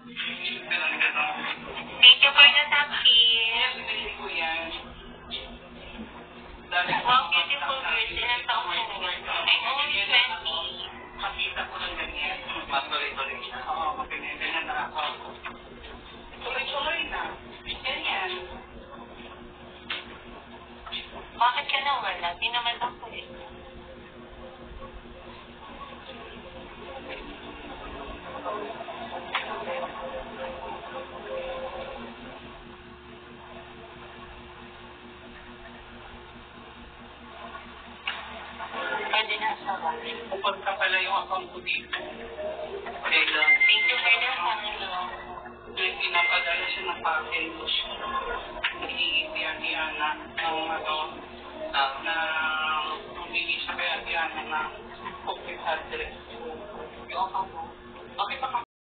Thank you for the napkin. Wow, beautiful girls. Ilang taong po? I'm only 20. Makita ko ng ganyan. Matuloy-tuloy siya. Oo, magganyan na ako. Tuloy-tuloy na. Ganyan. Bakit ka nawala? Di naman ako eh. Pwede na sa bahay. Pupunta pala yung account ko dito. Okay lang. Thank you for the follow. Pinapadala siya ng package. Iiyan na ng na humingi siya kaya Diana na corporate address. Yung account mo. Bakit baka